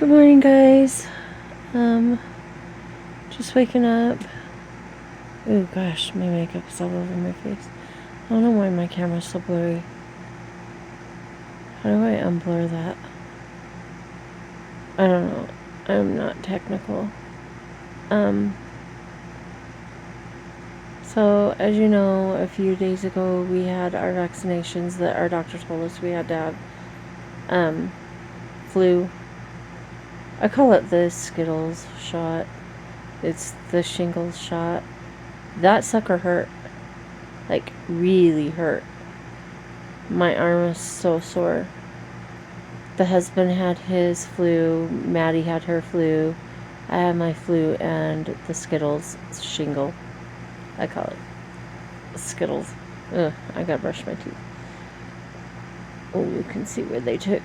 Good morning, guys. Um, just waking up. Oh gosh, my makeup is all over my face. I don't know why my camera's so blurry. How do I unblur that? I don't know. I'm not technical. So as you know, a few days ago we had our vaccinations that our doctor told us we had to have. Flu. I call it the Skittles shot. It's the shingles shot. That sucker hurt. Like, really hurt. My arm was so sore. The husband had his flu. Maddie had her flu. I had my flu and the Skittles shingle. I call it Skittles. Ugh, I gotta brush my teeth. Oh, you can see where they took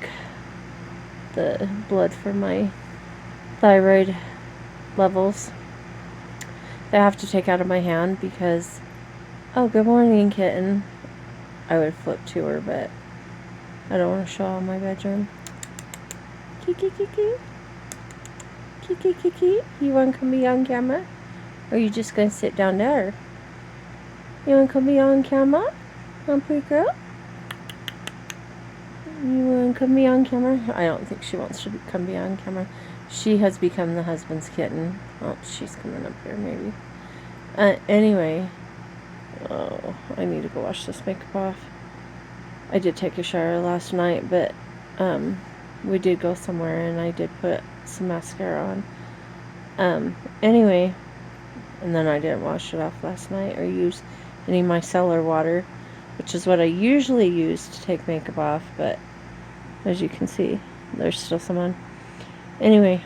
the blood from my thyroid levels. They have to take out of my hand because... Oh, good morning, kitten. I would flip to her, but I don't want to show all my bedroom. Kiki kiki. Kiki kiki. You want to come be on camera? Or are you just going to sit down there? You want to come be on camera? On pretty girl? You want to come be on camera? I don't think she wants to come be on camera. She has become the husband's kitten. Oh, she's coming up here maybe. Anyway. Oh, I need to go wash this makeup off. I did take a shower last night, but we did go somewhere and I did put some mascara on. Anyway, and then I didn't wash it off last night or use any micellar water, which is what I usually use to take makeup off, but as you can see, there's still some on. Anyway,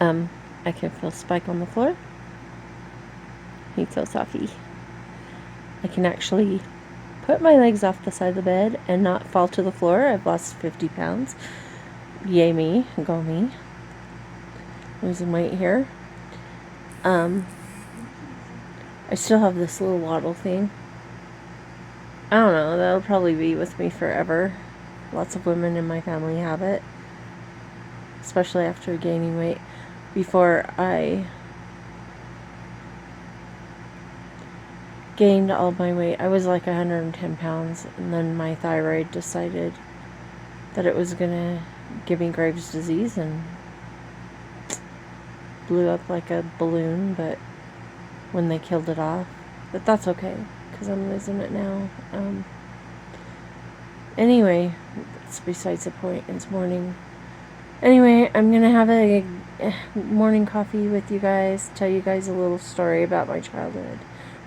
I can feel Spike on the floor. He's so softy. I can actually put my legs off the side of the bed and not fall to the floor. I've lost 50 pounds. Yay me. Go me. Losing weight here. I still have this little waddle thing. I don't know. That'll probably be with me forever. Lots of women in my family have it. Especially after gaining weight. Before I gained all my weight, I was like 110 pounds, and then my thyroid decided that it was gonna give me Graves' disease and blew up like a balloon, but when they killed it off. But that's okay, because I'm losing it now. Anyway, that's besides the point. It's morning. Anyway, I'm gonna have a morning coffee with you guys, tell you guys a little story about my childhood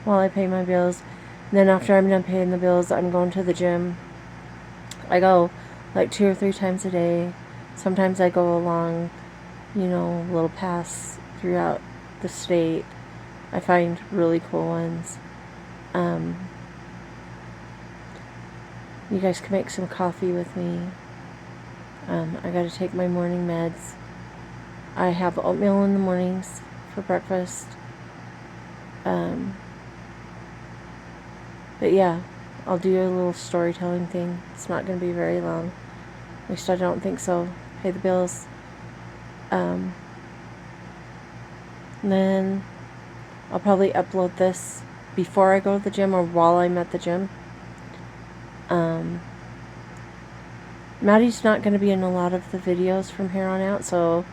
while I pay my bills. And then after I'm done paying the bills, I'm going to the gym. I go like 2 or 3 times a day. Sometimes I go along, little paths throughout the state. I find really cool ones. You guys can make some coffee with me. I gotta take my morning meds. I have oatmeal in the mornings for breakfast. But yeah, I'll do a little storytelling thing. It's not going to be very long. At least I don't think so. Pay the bills. Then I'll probably upload this before I go to the gym or while I'm at the gym. Maddie's not going to be in a lot of the videos from here on out, so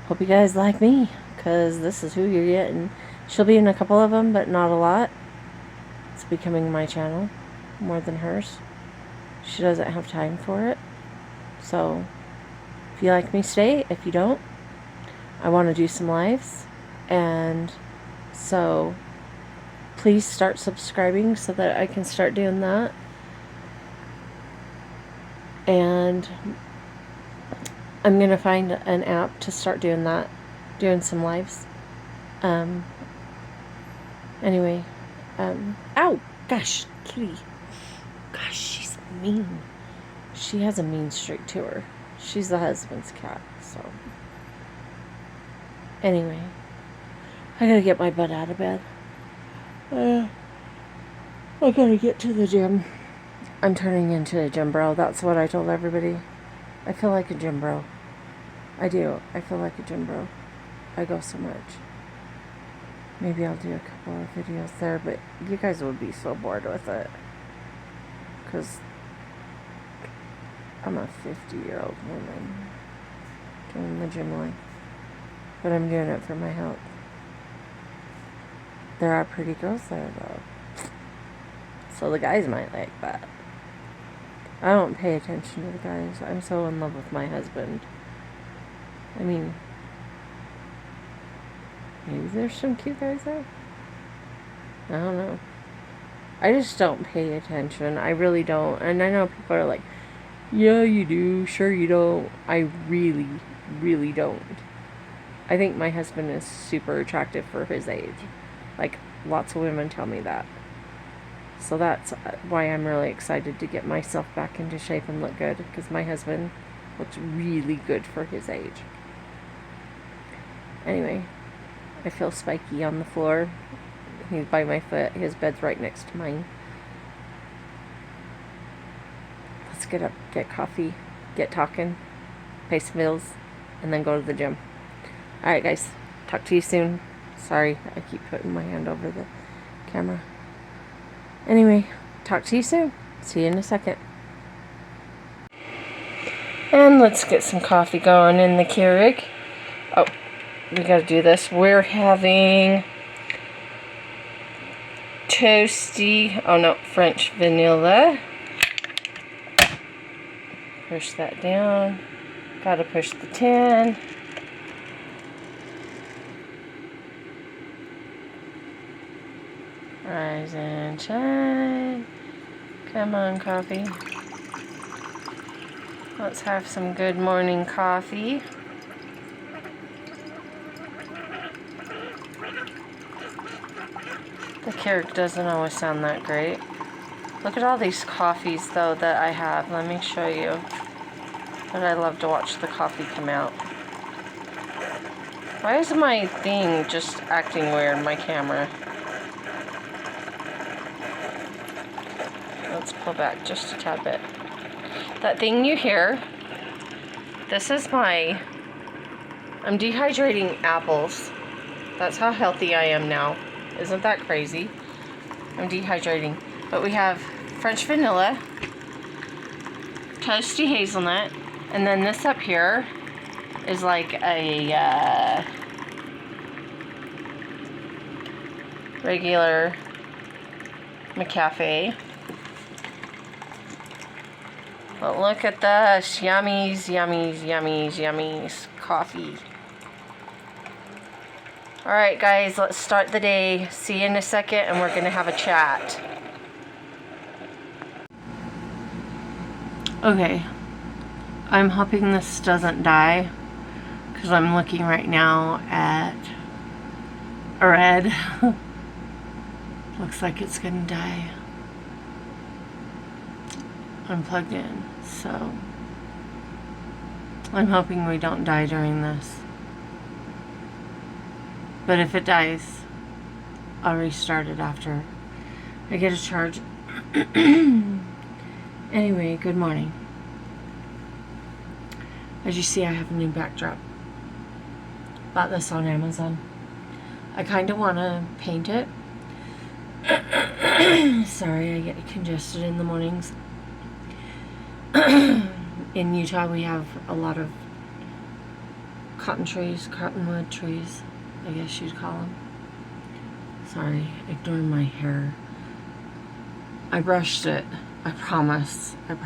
hope you guys like me, because this is who you're getting. She'll be in a couple of them, but not a lot. It's becoming my channel more than hers. She doesn't have time for it. So if you like me, stay. If you don't, I want to do some lives. And so please start subscribing so that I can start doing that. And I'm going to find an app to start doing that. Doing some lives. Anyway. Ow! Gosh, kitty. Gosh, she's mean. She has a mean streak to her. She's the husband's cat, so. Anyway. I gotta get my butt out of bed. I gotta get to the gym. I'm turning into a gym bro. That's what I told everybody. I feel like a gym bro. I do. I feel like a gym bro. I go so much. Maybe I'll do a couple of videos there, but you guys would be so bored with it. Because I'm a 50-year-old woman doing the gym life. But I'm doing it for my health. There are pretty girls there, though. So the guys might like that. I don't pay attention to the guys. I'm so in love with my husband. I mean, maybe there's some cute guys there. I don't know. I just don't pay attention. I really don't. And I know people are like, yeah, you do. Sure, you don't. I really, really don't. I think my husband is super attractive for his age. Like, lots of women tell me that. So that's why I'm really excited to get myself back into shape and look good. Because my husband looks really good for his age. Anyway, I feel spiky on the floor. He's by my foot. His bed's right next to mine. Let's get up, get coffee, get talking, pay some bills, and then go to the gym. Alright guys, talk to you soon. Sorry, I keep putting my hand over the camera. Anyway, talk to you soon. See you in a second. And let's get some coffee going in the Keurig. Oh, we gotta do this. We're having toasty, oh no, French vanilla. Push that down. Gotta push the 10. Rise and shine. Come on, coffee. Let's have some good morning coffee. The Keurig doesn't always sound that great. Look at all these coffees, though, that I have. Let me show you. But I love to watch the coffee come out. Why is my thing just acting weird, my camera? Let's pull back just a tad bit. That thing you hear, this is I'm dehydrating apples. That's how healthy I am now. Isn't that crazy? I'm dehydrating. But we have French vanilla, toasty hazelnut, and then this up here is like a regular McCafe. But look at this. Yummies, yummies, yummies, yummies. Coffee. Alright guys, let's start the day. See you in a second and we're going to have a chat. Okay. I'm hoping this doesn't die. Because I'm looking right now at a red. Looks like it's going to die. I'm plugged in, so I'm hoping we don't die during this. But if it dies, I'll restart it after I get a charge. Anyway, good morning. As you see, I have a new backdrop. Bought this on Amazon. I kind of want to paint it. Sorry, I get congested in the mornings. In Utah, we have a lot of cottonwood trees, I guess you'd call them. Sorry, ignore my hair. I brushed it. I promise. I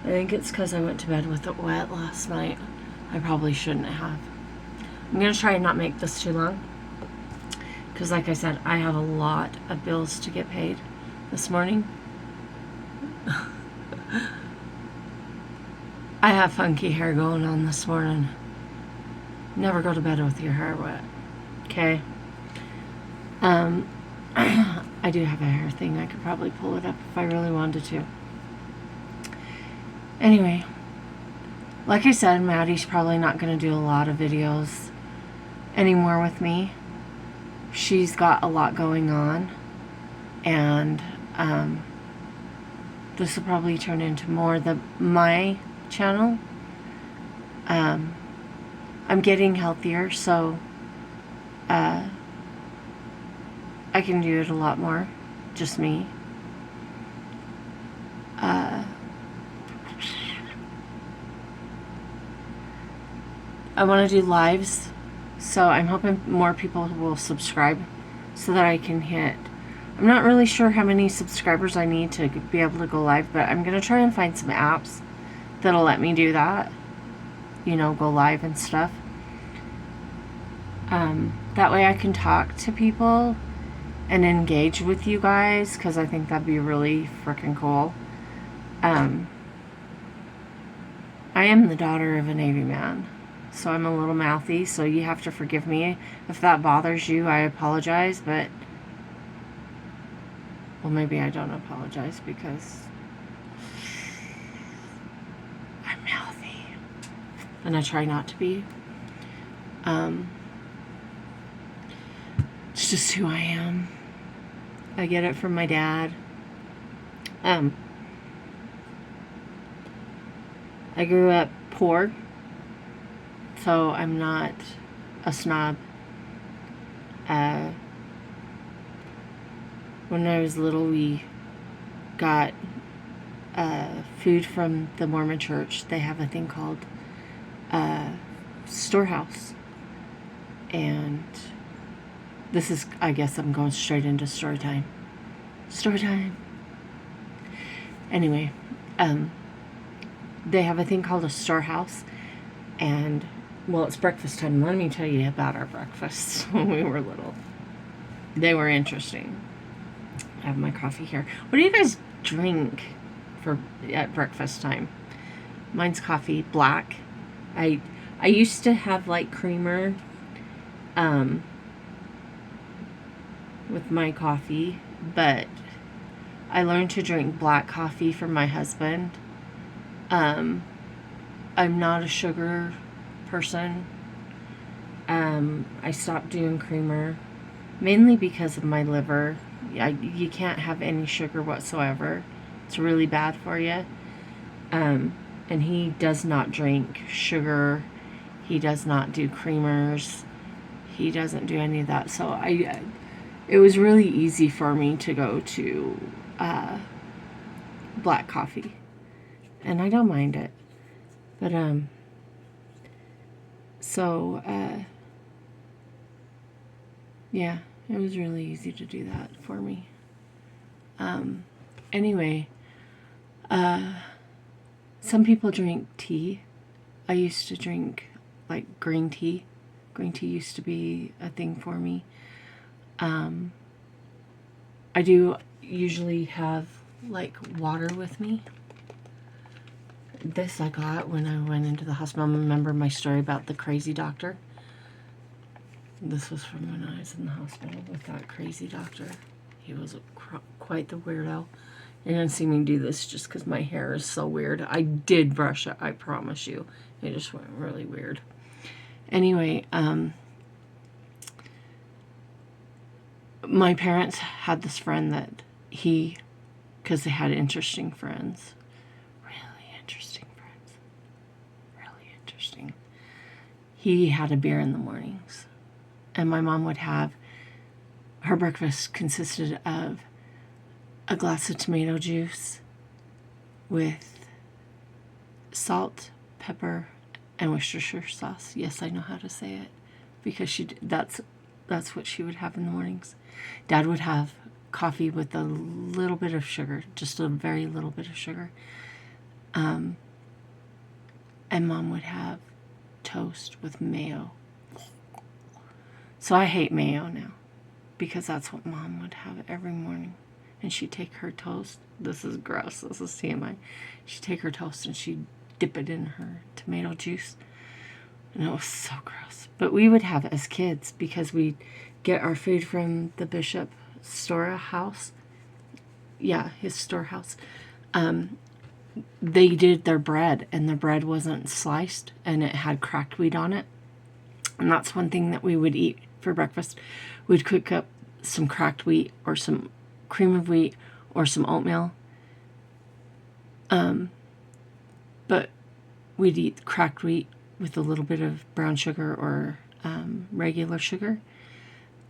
think it's because I went to bed with it wet last night. I probably shouldn't have. I'm going to try and not make this too long. Because like I said, I have a lot of bills to get paid this morning. I have funky hair going on this morning. Never go to bed with your hair wet. Okay? I do have a hair thing. I could probably pull it up if I really wanted to. Anyway, like I said, Maddie's probably not going to do a lot of videos anymore with me. She's got a lot going on. And this will probably turn into more my channel I'm getting healthier, so I can do it a lot more. Just me. I want to do lives, so I'm hoping more people will subscribe so that I can hit. I'm not really sure how many subscribers I need to be able to go live, but I'm going to try and find some apps that'll let me do that. You know, go live and stuff. That way I can talk to people and engage with you guys, because I think that'd be really freaking cool. I am the daughter of a Navy man, so I'm a little mouthy, so you have to forgive me if that bothers you. I apologize, but well, maybe I don't apologize because I'm mouthy and I try not to be. It's just who I am. I get it from my dad. I grew up poor, so I'm not a snob. When I was little, we got food from the Mormon church. They have a thing called storehouse. And this is, I guess I'm going straight into story time. Story time. Anyway, they have a thing called a storehouse. And, well, it's breakfast time. Let me tell you about our breakfasts when we were little. They were interesting. I have my coffee here. What do you guys drink at breakfast time? Mine's coffee, black. I used to have like creamer with my coffee, but I learned to drink black coffee from my husband. I'm not a sugar person. I stopped doing creamer mainly because of my liver. You can't have any sugar whatsoever. It's really bad for you. And he does not drink sugar. He does not do creamers. He doesn't do any of that. So it was really easy for me to go to black coffee. And I don't mind it. But, yeah, it was really easy to do that for me. Anyway, some people drink tea. I used to drink like green tea. Green tea used to be a thing for me. I do usually have like water with me. This I got when I went into the hospital. Remember my story about the crazy doctor? This was from when I was in the hospital with that crazy doctor. He was quite the weirdo. You're going to see me do this just because my hair is so weird. I did brush it, I promise you. It just went really weird. Anyway, my parents had this friend that because they had interesting friends. Really interesting friends. Really interesting. He had a beer in the mornings. And my mom would have, her breakfast consisted of a glass of tomato juice with salt, pepper, and Worcestershire sauce. Yes, I know how to say it because that's what she would have in the mornings. Dad would have coffee with a little bit of sugar, just a very little bit of sugar. And Mom would have toast with mayo. So I hate mayo now because that's what Mom would have every morning. And she'd take her toast. This is gross. This is TMI. She'd take her toast and she'd dip it in her tomato juice. And it was so gross. But we would have it as kids because we'd get our food from the Bishop storehouse. Yeah, his storehouse. They did their bread, and the bread wasn't sliced, and it had cracked wheat on it. And that's one thing that we would eat for breakfast. We'd cook up some cracked wheat or some cream of wheat or some oatmeal. But we'd eat cracked wheat with a little bit of brown sugar or regular sugar.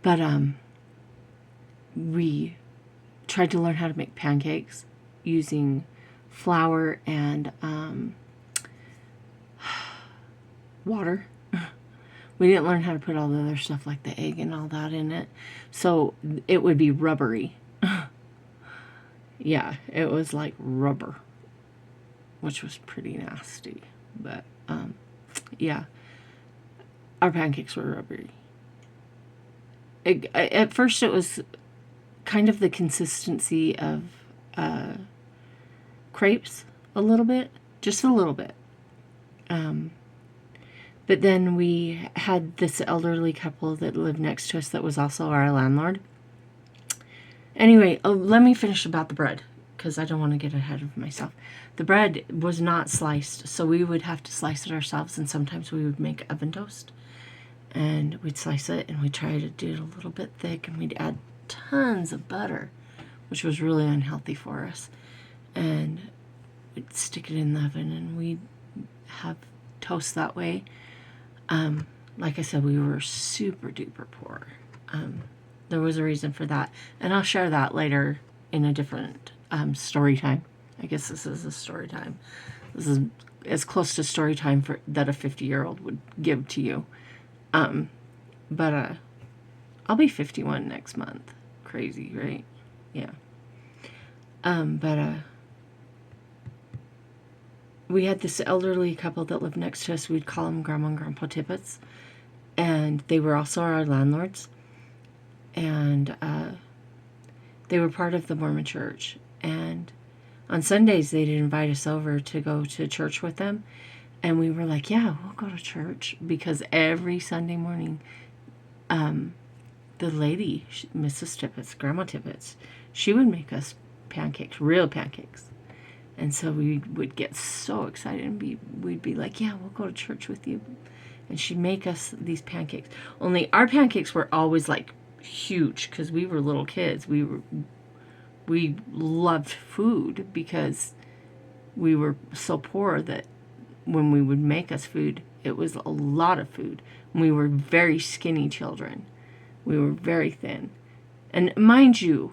But we tried to learn how to make pancakes using flour and water. We didn't learn how to put all the other stuff like the egg and all that in it. So it would be rubbery. Yeah, it was like rubber, which was pretty nasty. But yeah, our pancakes were rubbery. At first it was kind of the consistency of crepes, a little bit, just a little bit. But then we had this elderly couple that lived next to us that was also our landlord. Anyway, let me finish about the bread, because I don't want to get ahead of myself. The bread was not sliced, so we would have to slice it ourselves, and sometimes we would make oven toast. And we'd slice it, and we'd try to do it a little bit thick, and we'd add tons of butter, which was really unhealthy for us. And we'd stick it in the oven, and we'd have toast that way. Like I said, we were super duper poor. There was a reason for that, and I'll share that later in a different story time. I guess this is a story time. This is as close to story time that a 50-year-old would give to you. But I'll be 51 next month. Crazy, right? Yeah. But we had this elderly couple that lived next to us. We'd call them Grandma and Grandpa Tippets. And they were also our landlords. And they were part of the Mormon church. And on Sundays, they'd invite us over to go to church with them. And we were like, yeah, we'll go to church. Because every Sunday morning, the lady, Mrs. Tippets, Grandma Tippets, she would make us pancakes, real pancakes. And so we would get so excited and we'd be like, yeah, we'll go to church with you. And she'd make us these pancakes. Only our pancakes were always like huge because we were little kids. We loved food because we were so poor that when we would make us food, it was a lot of food. And we were very skinny children. We were very thin. And mind you,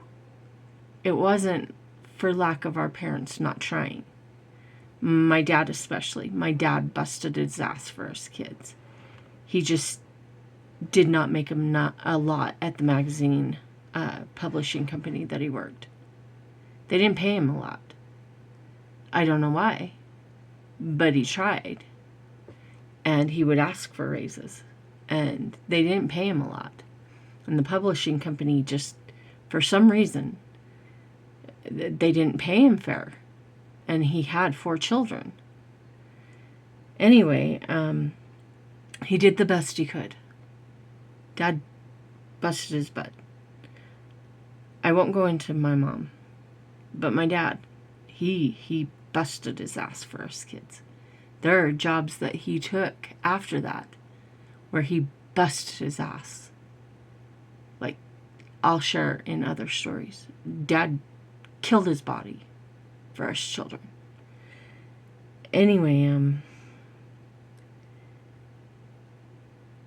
it wasn't for lack of our parents not trying. My dad especially. My dad busted his ass for us kids. He just did not make him not a lot at the magazine publishing company that he worked. They didn't pay him a lot. I don't know why, but he tried. And he would ask for raises. And they didn't pay him a lot. And the publishing company just, for some reason, they didn't pay him fair. And he had 4 children. Anyway, he did the best he could. Dad busted his butt. I won't go into my mom. But my dad, he busted his ass for us kids. There are jobs that he took after that where he busted his ass. Like, I'll share in other stories. Dad killed his body for us children. Anyway,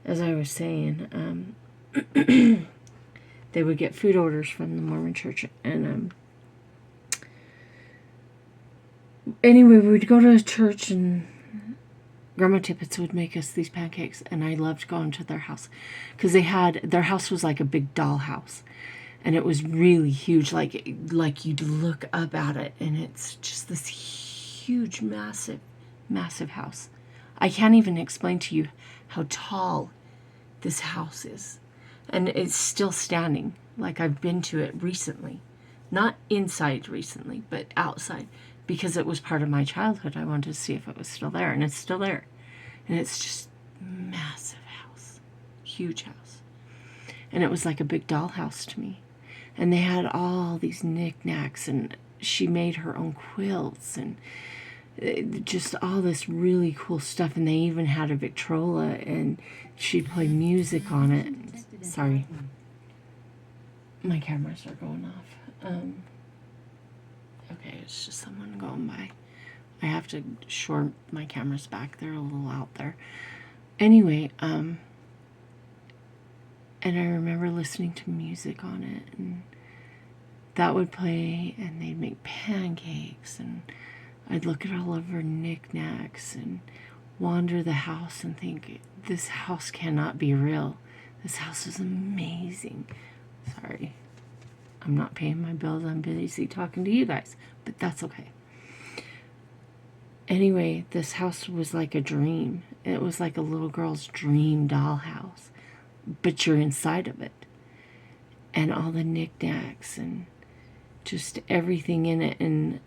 as I was saying, they would get food orders from the Mormon church, and anyway, we'd go to church, and Grandma Tippets would make us these pancakes, and I loved going to their house because their house was like a big doll house, and it was really huge. Like you'd look up at it, and it's just this huge, massive, massive house. I can't even explain to you how tall this house is, and it's still standing. Like I've been to it recently, not inside recently, but outside. Because it was part of my childhood, I wanted to see if it was still there, and it's still there. And it's just massive house, huge house. And it was like a big dollhouse to me. And they had all these knickknacks, and she made her own quilts, and just all this really cool stuff. And they even had a Victrola, and she'd play music on it. Sorry. My cameras are going off. Okay, it's just someone going by. I have to shore my cameras back. They're a little out there. Anyway, and I remember listening to music on it, and that would play, and they'd make pancakes, and I'd look at all of her knickknacks and wander the house and think, this house cannot be real. This house is amazing. Sorry, I'm not paying my bills. I'm busy talking to you guys, but that's okay. Anyway, this house was like a dream. It was like a little girl's dream dollhouse, but you're inside of it. And all the knickknacks and just everything in it. And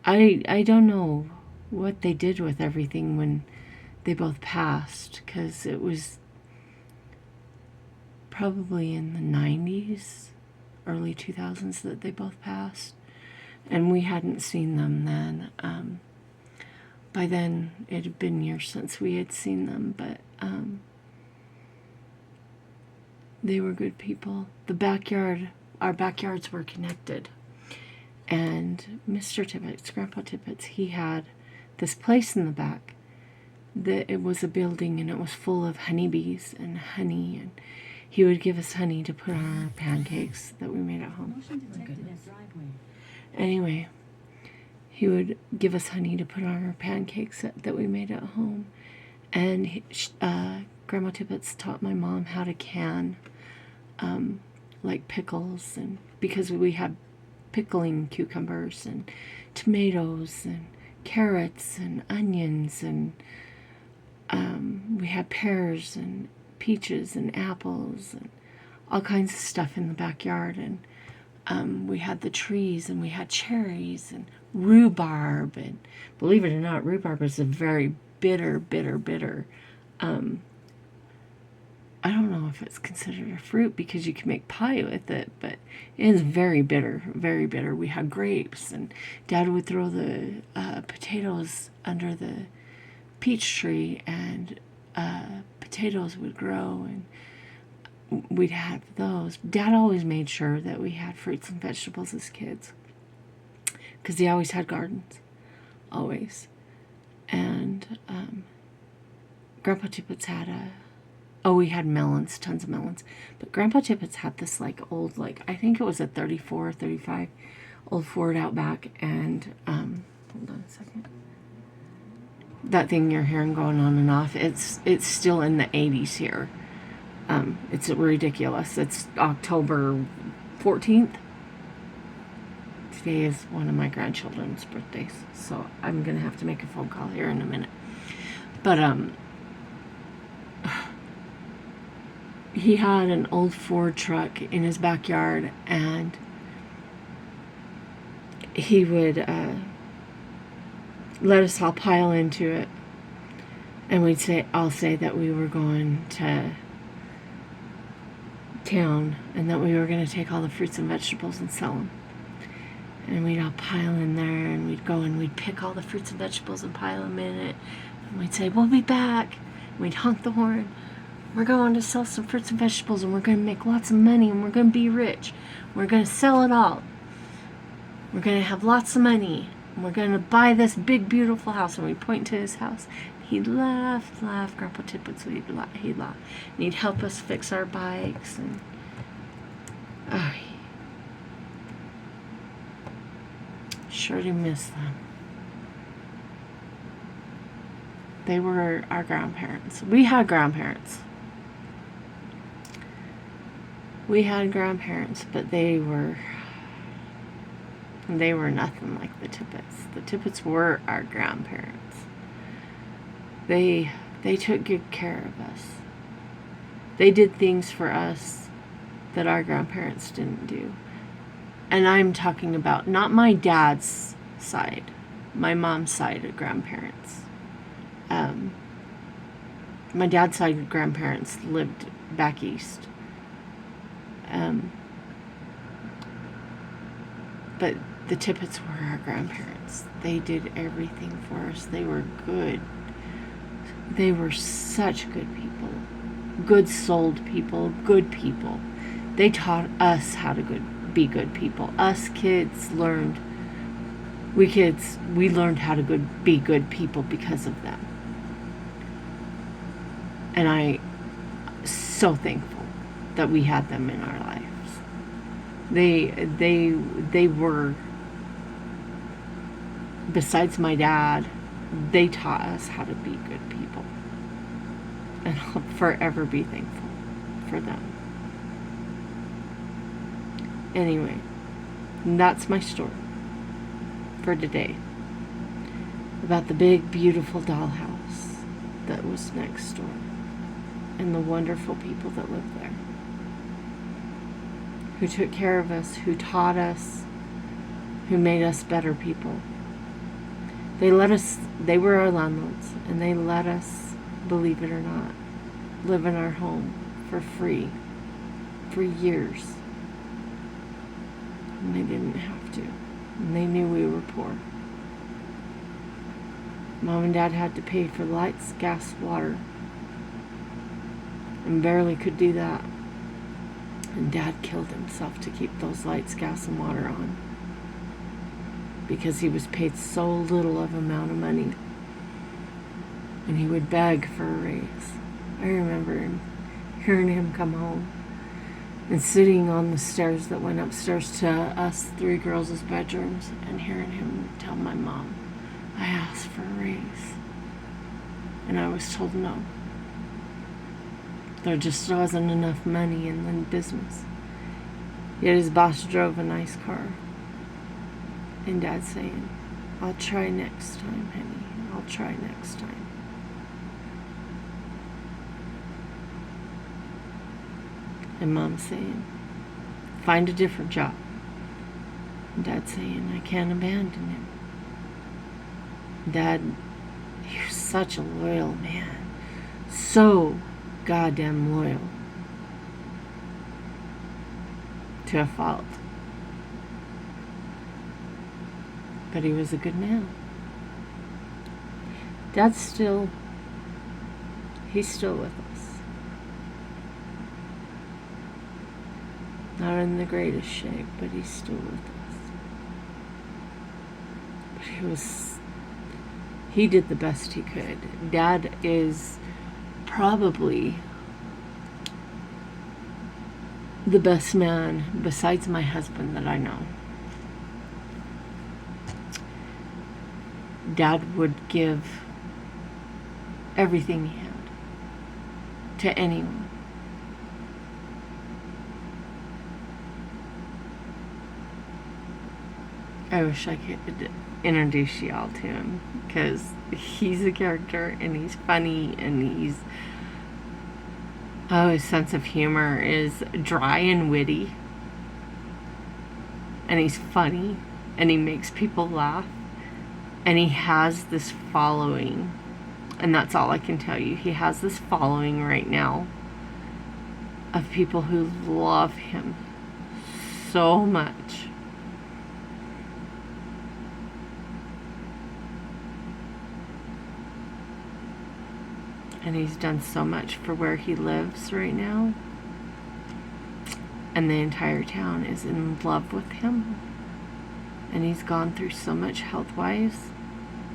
I don't know what they did with everything when they both passed, because it was probably in the 90s, early 2000s that they both passed. And we hadn't seen them then. By then, it had been years since we had seen them, but they were good people. Our backyards were connected. And Mr. Tippett, Grandpa Tippett, he had this place in the back that it was a building, and it was full of honeybees and honey, and he would give us honey to put on our pancakes that we made at home. Anyway, he would give us honey to put on our pancakes that we made at home. And Grandma Tippett taught my mom how to can like pickles, and because we had pickling cucumbers and tomatoes and carrots and onions, and we had pears and peaches and apples and all kinds of stuff in the backyard. And we had the trees, and we had cherries and rhubarb, and believe it or not, rhubarb is a very bitter. I don't know if it's considered a fruit because you can make pie with it, but it is very bitter, very bitter. We had grapes, and Dad would throw the potatoes under the peach tree, and potatoes would grow, and we'd have those. Dad always made sure that we had fruits and vegetables as kids, because he always had gardens, always. And Grandpa Tippett's had we had melons, tons of melons. But Grandpa Tippett's had this old, I think it was a 34 or 35 old Ford Outback. And, hold on a second. That thing you're hearing going on and off, it's still in the 80s here. It's ridiculous. It's October 14th. Today is one of my grandchildren's birthdays, so I'm going to have to make a phone call here in a minute. But, he had an old Ford truck in his backyard, and he would let us all pile into it, and I'll say that we were going to town, and that we were going to take all the fruits and vegetables and sell them. And we'd all pile in there, and we'd go and we'd pick all the fruits and vegetables and pile them in it, and we'd say, we'll be back, and we'd honk the horn. We're going to sell some fruits and vegetables, and we're going to make lots of money, and we're going to be rich. We're going to sell it all. We're going to have lots of money, and we're going to buy this big, beautiful house. And we'd point to his house. He'd laugh. Grandpa Tippett, so he'd laugh. And he'd help us fix our bikes. And sure do miss them. They were our grandparents. We had grandparents. But they were nothing like the Tippetts. The Tippetts were our grandparents. They took good care of us. They did things for us that our grandparents didn't do. And I'm talking about not my dad's side, my mom's side of grandparents. My dad's side of grandparents lived back east. But the Tippetts were our grandparents. They did everything for us. They were good. They were such good people. Good-souled people. Good people. They taught us how to be good people. Us kids learned we learned how to be good people because of them. And I'm so thankful that we had them in our lives. They were, besides my dad, they taught us how to be good people. And I'll forever be thankful for them. Anyway, that's my story for today. About the big, beautiful dollhouse that was next door. And the wonderful people that lived there. Who took care of us, who taught us, who made us better people. They were our landlords, and they let us, believe it or not, live in our home for free for years. And they didn't have to. And they knew we were poor. Mom and Dad had to pay for lights, gas, water, and barely could do that. And Dad killed himself to keep those lights, gas, and water on, because he was paid so little of amount of money, and he would beg for a raise. I remember hearing him come home and sitting on the stairs that went upstairs to us three girls' bedrooms, and hearing him tell my mom, I asked for a raise, and I was told no. There just wasn't enough money in the business. Yet his boss drove a nice car. And Dad saying, I'll try next time, honey. I'll try next time. And Mom saying, find a different job. And Dad saying, I can't abandon him. Dad, you're such a loyal man. So goddamn loyal. To a fault. But he was a good man. Dad's he's still with us. Not in the greatest shape, but he's still with us. But he did the best he could. Dad is probably the best man besides my husband that I know. Dad would give everything he had to anyone. I wish I could introduce y'all to him, because he's a character, and he's funny, and his sense of humor is dry and witty, and he's funny, and he makes people laugh, and he has this following, and that's all I can tell you. He has this following right now of people who love him so much. And he's done so much for where he lives right now. And the entire town is in love with him. And he's gone through so much health-wise.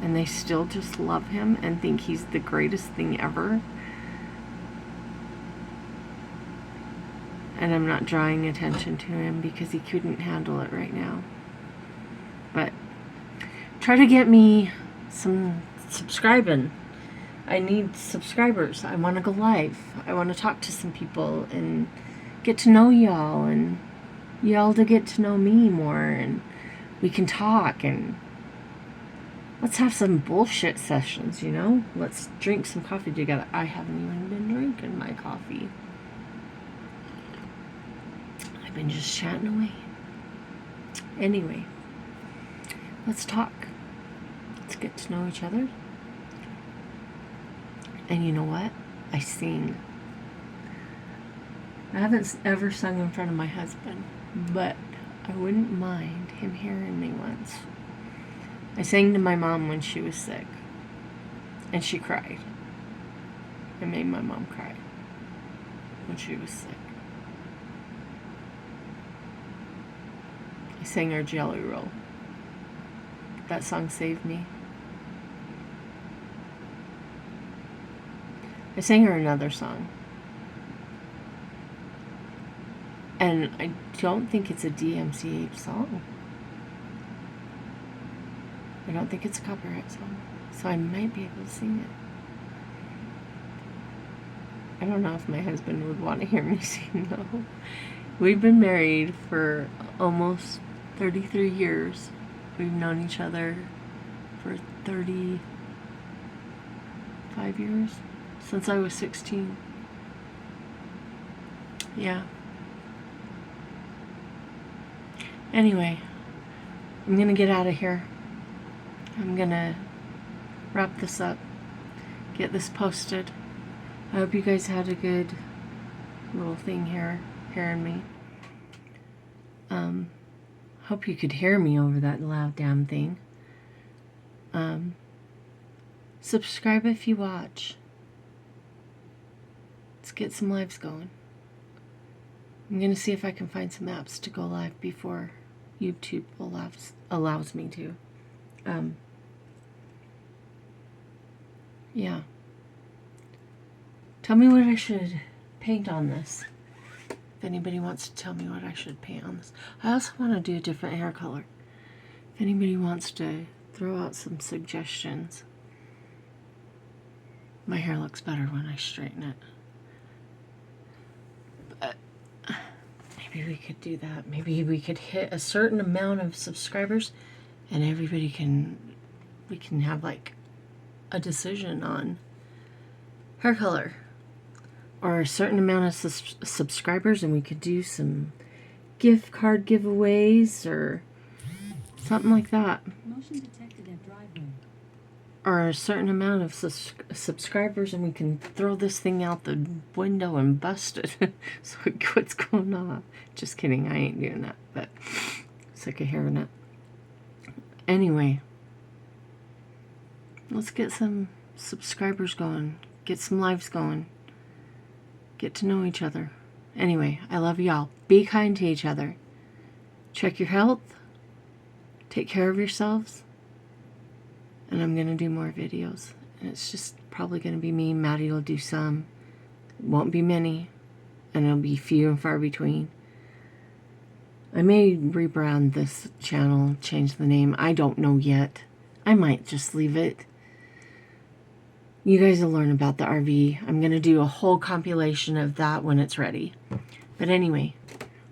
And they still just love him and think he's the greatest thing ever. And I'm not drawing attention to him because he couldn't handle it right now. But try to get me some subscribing. I need subscribers. I want to go live. I want to talk to some people and get to know y'all, and y'all to get to know me more, and we can talk, and let's have some bullshit sessions, you know? Let's drink some coffee together. I haven't even been drinking my coffee. I've been just chatting away. Anyway, let's talk. Let's get to know each other. And you know what? I sing. I haven't ever sung in front of my husband, but I wouldn't mind him hearing me once. I sang to my mom when she was sick, and she cried. I made my mom cry when she was sick. I sang her Jelly Roll. That song saved me. I sang her another song. And I don't think it's a DMCA song. I don't think it's a copyright song. So I might be able to sing it. I don't know if my husband would want to hear me sing though. We've been married for almost 33 years. We've known each other for 35 years. Since I was 16. Yeah. Anyway, I'm gonna get out of here. I'm gonna wrap this up, get this posted. I hope you guys had a good little thing here, hearing me. Hope you could hear me over that loud damn thing. Subscribe if you watch. Let's get some lives going. I'm gonna see if I can find some apps to go live before YouTube allows me to. Yeah. Tell me what I should paint on this. If anybody wants to tell me what I should paint on this. I also want to do a different hair color. If anybody wants to throw out some suggestions. My hair looks better when I straighten it. But maybe we could do that. Maybe we could hit a certain amount of subscribers and we can have like a decision on hair color. Or a certain amount of subscribers and we could do some gift card giveaways or something like that. Motion detected at driveway. Or a certain amount of subscribers and we can throw this thing out the window and bust it. So what's going on? Just kidding, I ain't doing that, but sick of hearing it. Anyway, let's get some subscribers going, get some lives going, get to know each other. Anyway, I love y'all. Be kind to each other. Check your health. Take care of yourselves. And I'm going to do more videos. And it's just probably going to be me. Maddie will do some. It won't be many. And it'll be few and far between. I may rebrand this channel, change the name. I don't know yet. I might just leave it. You guys will learn about the RV. I'm going to do a whole compilation of that when it's ready. But anyway,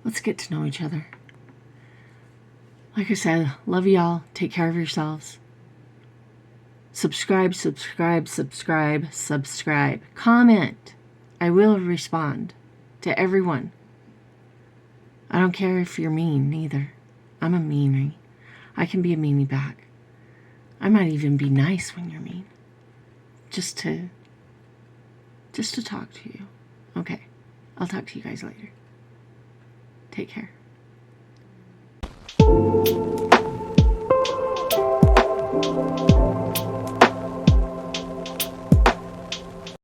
let's get to know each other. Like I said, love y'all. Take care of yourselves. Subscribe, subscribe, subscribe, subscribe. Comment. I will respond to everyone. I don't care if you're mean, neither. I'm a meanie. I can be a meanie back. I might even be nice when you're mean. Just to talk to you. Okay. I'll talk to you guys later. Take care.